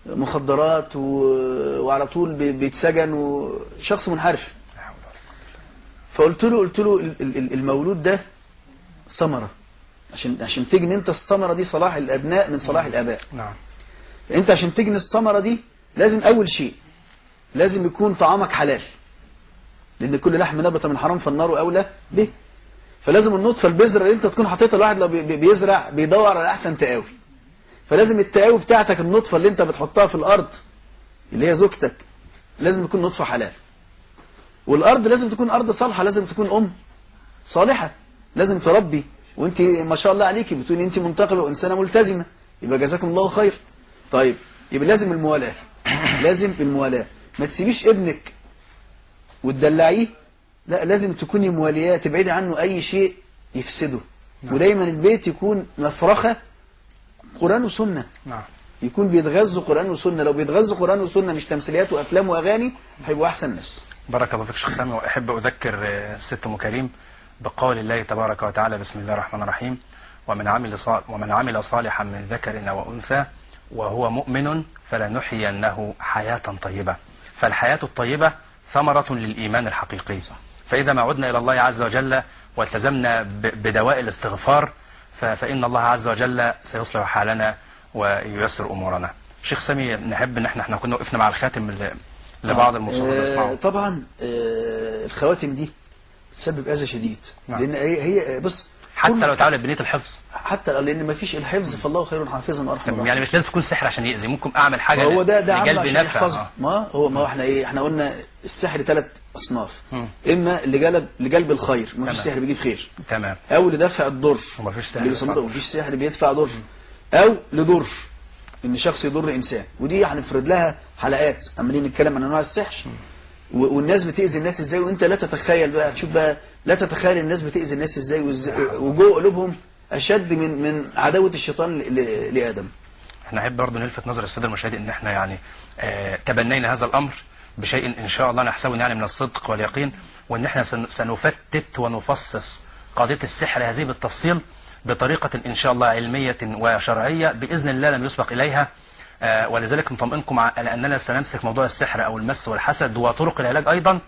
مخدرات وعلى طول بيتسجن وشخص منحرف. فقلت له المولود ده ثمرة، عشان تجني انت الثمرة دي صلاح الابناء من صلاح الاباء. نعم. انت عشان تجني الثمرة دي لازم اول شيء لازم يكون طعامك حلال، لان كل لحم نبت من حرام فالنار اولى به. فلازم النطفه البذره اللي انت تكون حاططها، الواحد لو بيزرع بيدور على احسن تقاوي، فلازم التقاوي بتاعتك النطفه اللي انت بتحطها في الارض اللي هي زوجتك لازم يكون نطفه حلال. والارض لازم تكون ارض صالحه، لازم تكون ام صالحه، لازم تربي. وانت ما شاء الله عليكي بتقولي انت منتقبه وانسانه ملتزمه، يبقى جزاكم الله خير. طيب يبقى لازم الموالاه، لازم الموالاه. ما تسيبيش ابنك وتدلعيه، لا لازم تكوني موالياه، تبعدي عنه اي شيء يفسده. ودايما البيت يكون مفرخه قرآن وسنه. نعم. يكون بيتغذوا قرآن وسنه، لو بيتغذوا قرآن وسنه مش تمثيليات وافلام واغاني هيبقوا احسن ناس. بارك الله فيك شيخ سامي. واحب اذكر الست ام كريم بقول الله تبارك وتعالى: بسم الله الرحمن الرحيم: ومن عمل صالحا من ذكر وانثى وهو مؤمن فلنحيينه حياة طيبة. فالحياة الطيبة ثمرة للإيمان الحقيقي. فإذا ما عدنا إلى الله عز وجل والتزمنا بدواء الاستغفار فإن الله عز وجل سيصلح حالنا وييسر أمورنا. شيخ سامي، نحب ان احنا كنا وقفنا مع الخاتم لبعض المصورين اللي بيصنعوا. طبعا الخواتم دي تسبب اذى شديد. نعم. لان هي بص، حتى لو اتعملت بنية الحفظ، حتى لان ما فيش الحفظ فالله خير حافظا وارحم. يعني مش لازم تكون سحر عشان يأذي، ممكن اعمل حاجه هو ده لجلب عشان نفع. يحفظه. ما هو احنا قلنا السحر 3 أصناف. اما لجلب الخير، ما فيش سحر بيجيب خير. تمام. او لدفع الضر، وما فيش سحر ما فيش سحر بيدفع ضر. او لضر، ان شخص يضر انسان، ودي هنفرد لها حلقات عمالين نتكلم عن انواع السحر والناس بتأذي الناس ازاي. وانت لا تتخيل بقى، تشوف بقى، لا تتخيل الناس بتأذي الناس ازاي، وجوه قلوبهم اشد من عداوة الشيطان لآدم. احنا نحب برضه نلفت نظر الساده المشاهدين ان احنا يعني تبنينا هذا الامر بشيء ان شاء الله نحسبه يعني من الصدق واليقين، وان احنا سنفتت ونفصص قضيه السحر هذه بالتفصيل بطريقه ان شاء الله علميه وشرعيه باذن الله لم يسبق اليها. ولذلك نطمئنكم على اننا سنمسك موضوع السحر او المس والحسد وطرق العلاج ايضا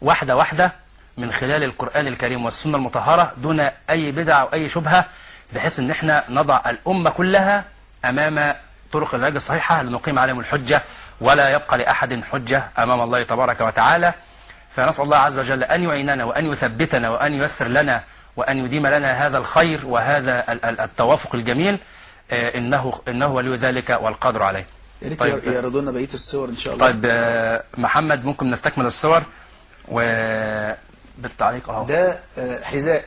واحده واحده من خلال القرآن الكريم والسنه المطهره دون اي بدع او اي شبهه، بحيث ان احنا نضع الامه كلها امام طرق العلاج الصحيحه لنقيم عليهم الحجه ولا يبقى لاحد حجه امام الله تبارك وتعالى. فنسال الله عز وجل ان يعيننا وان يثبتنا وان ييسر لنا وان يديم لنا هذا الخير وهذا التوافق الجميل، انه ولي ذلك والقادر عليه. يا ريت طيب يعرضوا لنا بقيه الصور ان شاء الله. طيب محمد، ممكن نستكمل الصور وبالتعليق اهو. ده حذاء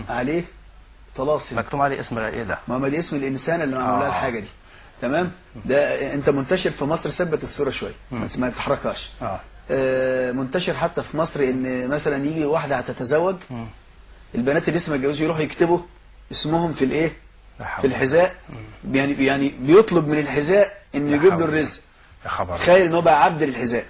عليه طلاسم مكتوب عليه اسم ايه ده؟ ما دي اسم الانسان اللي معمول لها الحاجه دي. تمام. ده انت منتشر في مصر، ثبت الصوره شويه ما تتحركهاش. منتشر حتى في مصر ان مثلا يجي واحده هتتزوج، البنات اللي لسه ما اتجوزوا يروحوا يكتبوا اسمهم في الايه، في الحذاء. يعني بيطلب من الحذاء ان يجيب له الرزق. تخيل ان هو بقى عبد للحذاء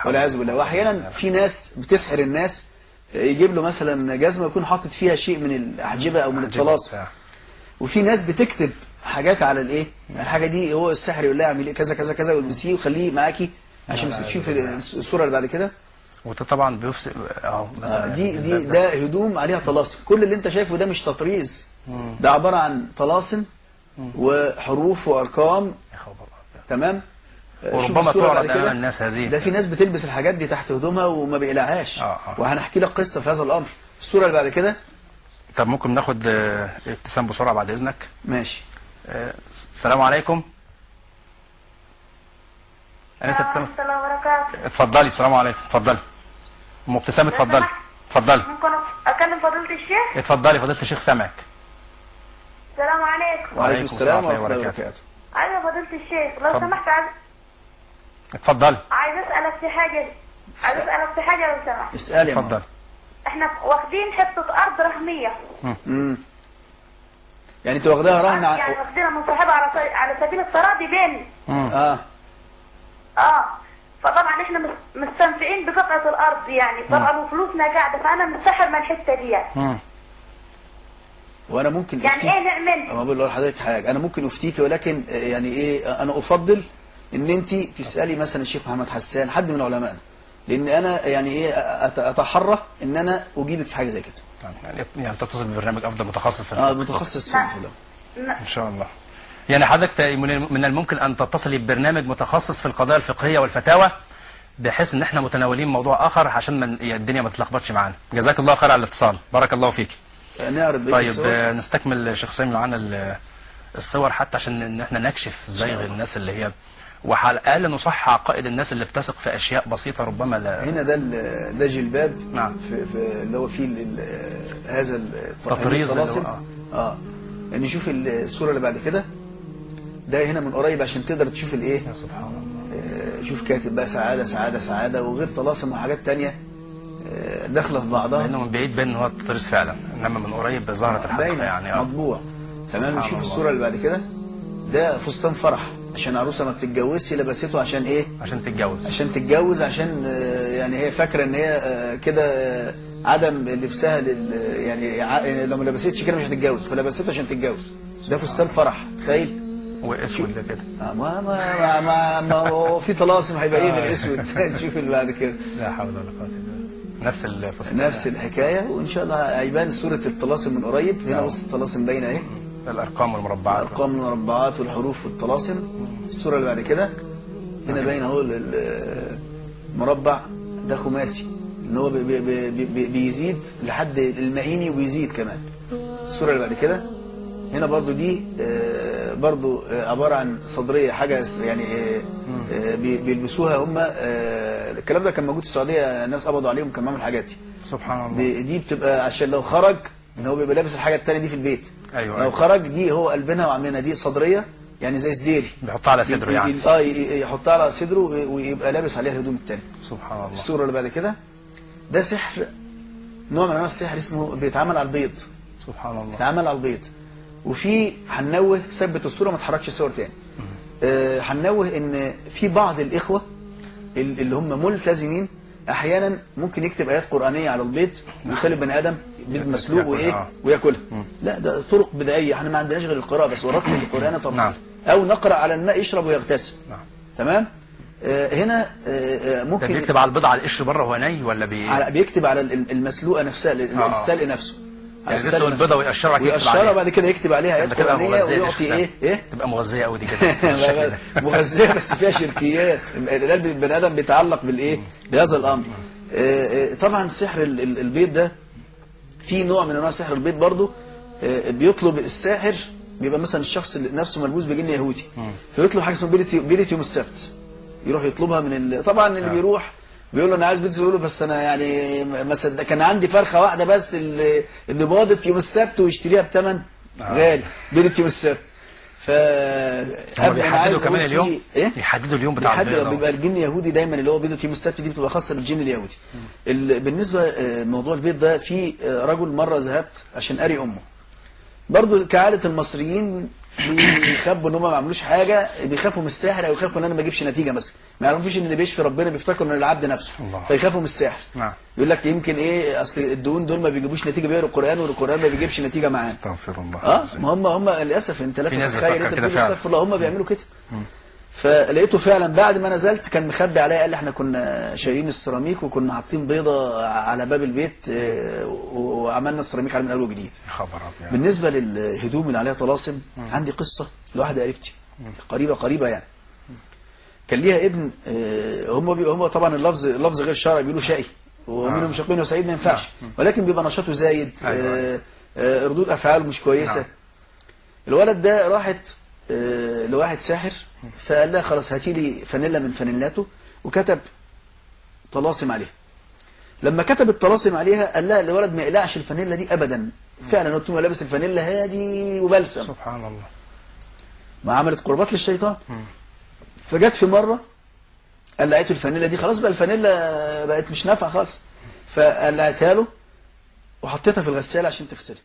والعياذ بالله. واحيانا في ناس بتسحر الناس، يجيب له مثلا جزمه يكون حاطط فيها شيء من الاحجبه او من الطلاسم، وفي ناس بتكتب حاجات على الايه، الحاجه دي هو السحر يقول لها اعملي كذا كذا كذا والبسيه وخليه معاكي عشان تشوف الصوره اللي بعد كده. وده طبعا بيفسد اهو. دي ده هدوم عليها طلاسم. كل اللي انت شايفه ده مش تطريز، ده عباره عن طلاسم وحروف وارقام. تمام. وربما تعرض امام الناس هذه. ده في ناس بتلبس الحاجات دي تحت هدومها وما بيقلعهاش. وهنحكي لك قصه في هذا الامر في الصوره اللي بعد كده. طب ممكن ناخد ابتسام بسرعه بعد اذنك؟ ماشي. السلام عليكم. انسه ابتسام. السلام عليكم. اتفضلي. السلام عليكم. اتفضلي ام ابتسام. اتفضلي. اتفضلي. ممكن اكلم فضيله الشيخ؟ اتفضلي فضيله الشيخ سامعك. السلام عليكم. وعليكم السلام ورحمه الله وبركاته. ايوه فضيله الشيخ، لو سمحت اتفضلي. عايز اسالك في حاجه لو سمحت. اسالي. اتفضلي. احنا واخدين حته ارض رهنيه. يعني انت واخداها رهن؟ يعني واخدينها من صاحبها على سبيل التراضي بيني. فطبعا احنا مستنفعين بقطعه الارض يعني، طبعا وفلوسنا قاعده، فانا مستحر من الحته دي. وانا ممكن يعني ايه نعمل؟ ما بقول لحضرتك حاجه، انا ممكن افتيكي، ولكن يعني ايه، انا افضل ان انت تسالي مثلا الشيخ محمد حسان، حد من علمائنا، لان انا يعني ايه اتحرى ان انا اجيبك في حاجه زي كده. يعني تتصل ببرنامج افضل متخصص في متخصص في الفلوس ان شاء الله. يعني حضرتك من الممكن ان تتصلي ببرنامج متخصص في القضايا الفقهيه والفتاوى، بحيث ان احنا متناولين موضوع اخر عشان الدنيا ما تتلخبطش معانا. جزاك الله خير على الاتصال، بارك الله فيك. نعرف بقى طيب الصور. نستكمل شيخ سامي معانا الصور، حتى عشان ان احنا نكشف زيغ الناس اللي هي، وعلى الاقل نصحح عقائد الناس اللي بتثق في اشياء بسيطه ربما لا. هنا ده جلباب. نعم. في اللي هو فيه هذا تطريز الطلاسم. يعني شوف الصوره اللي بعد كده، ده هنا من قريب عشان تقدر تشوف الايه. يا سبحان الله. شوف كاتب بقى سعاده سعاده سعاده، وغير طلاسم وحاجات تانية داخله في بعضها. لانه من بعيد باين ان هو تطريز فعلا، انما من قريب ظهرت الحقيقه يعني. مطبوع. تمام. نشوف الصوره اللي بعد كده، ده فستان فرح عشان عروسه ما بتتجوزش لبسته عشان ايه؟ عشان تتجوز. عشان تتجوز، عشان يعني هي فاكره ان هي كده عدم لبسها يعني لو ما لبستش كده مش هتتجوز، فلبسته عشان تتجوز. ده فستان فرح، تخيل. واسود ده كده. ما هو في طلاسم هيبقى ايه غير اسود. نشوف اللي بعد كده. لا حول ولا قوه الا بالله. نفس الحكايه، وان شاء الله هيبان صوره الطلاسم من قريب. هنا بص الطلاسم باينه اهي، الارقام والمربعات. الارقام والمربعات والحروف والطلاسم. الصوره اللي بعد كده هنا باين اهو المربع ده خماسي، ان هو بيزيد لحد المائيني وبيزيد كمان. الصوره اللي بعد كده هنا برضو دي برضو عباره عن صدريه، حاجه يعني بيلبسوها هم. الكلام ده كان موجود في السعوديه، الناس قبضوا عليهم كانوا بيعملوا الحاجات دي. سبحان الله. دي بتبقى عشان لو خرج ان هو بيبقى لابس الحاجه الثانيه دي في البيت. أيوة. لو خرج دي هو قلبينها وعاملينها دي صدريه، يعني زي سديري بيحطها على صدره يعني. يحطها على صدره ويبقى لابس عليها الهدوم الثانيه. سبحان الله. الصوره اللي بعد كده ده سحر، نوع من انواع السحر اسمه بيتعمل على البيض. سبحان الله. بيتعمل على البيض. وفي هننوه، ثبت الصوره ما تحركش الصور تاني. هننوه ان في بعض الاخوه اللي هم ملتزمين احيانا ممكن يكتب ايات قرانيه على البيض ويخلي البني ادم بيض مسلوق وايه وياكلها. لا، ده طرق بدائيه، احنا ما عندناش غير القراءه بس، وربط القران ترتيل. نعم. او نقرا على الماء يشرب ويغتسل. نعم. تمام. هنا ممكن بيكتب على البيض على القشر بره وهو ني، ولا بيكتب على المسلوقه نفسها، السلق نفسه. يعني يسلق البيضه ويقشرها وبعد كده يكتب عليها ايات قرانيه ويعطي ايه تبقى مغذيه قوي دي كده. مغذيه بس فيها شركيات. البني ادم بيتعلق بالايه بهذا الامر. طبعا سحر البيض ده في نوع من انواع سحر البيض برضو. بيطلب الساحر، بيبقى مثلا الشخص نفسه ملبوس بجن يهودي، فيطلب حاجه اسمها بيضه يوم السبت، يروح يطلبها من طبعا اللي بيروح بيقول له انا عايز بيض، يقول له بس انا يعني ما صدق كان عندي فرخه واحده بس اللي باضت يوم السبت، ويشتريها بثمن غالي، بيضه يوم السبت. بيحددوا كمان اليوم. بيحددوا اليوم بتاع البيض. بيبقى الجن اليهودي دايما اللي هو بيضه يوم السبت دي بتبقى خاصه بالجن اليهودي. بالنسبه موضوع البيض ده، في رجل مره ذهبت عشان اري امه، برضو كعاده المصريين بيخبوا ان هم ما عملوش حاجه، بيخافوا من الساحر او يخافوا ان انا ما اجيبش نتيجه مثلا، ما يعرفوش ان اللي بيشفي ربنا بيفتكروا ان العبد نفسه، فيخافوا من الساحر. نعم. يقول لك يمكن ايه اصل الدهون دول ما بيجيبوش نتيجه، بيقروا القران والقران ما بيجيبش نتيجه معاه. استغفر الله. ما هم للاسف انت لا تتخيل، انت بتقول استغفر الله، هم بيعملوا كده. فلقيته فعلا بعد ما نزلت كان مخبي عليا، قال لي احنا كنا شايلين السيراميك وكنا حاطين بيضه على باب البيت وعملنا السيراميك على من اول وجديد. بالنسبه للهدوم اللي عليها طلاسم، عندي قصه لواحده قريبتي قريبه يعني، كان ليها ابن. هم طبعا اللفظ غير شرعي، بيقولوا شقي، ومنهم شقي وسعيد ما ينفعش، ولكن بيبقى نشاطه زايد، ردود افعاله مش كويسه. الولد ده راحت لواحد ساحر، فقال لها خلاص هاتي لي فانيلا من فانيلاته، وكتب طلاسم عليها. لما كتب الطلاسم عليها قال لها الولد ما يقلعش الفانيلا دي ابدا. فعلا قلت له لابس الفانيلا هادي وبلسم. سبحان الله. ما عملت قربات للشيطان. فجت في مره قلعته الفانيلا دي، خلاص بقى الفانيلا بقت مش نافعه خالص، فقلعتها له وحطيتها في الغساله عشان تغسلها.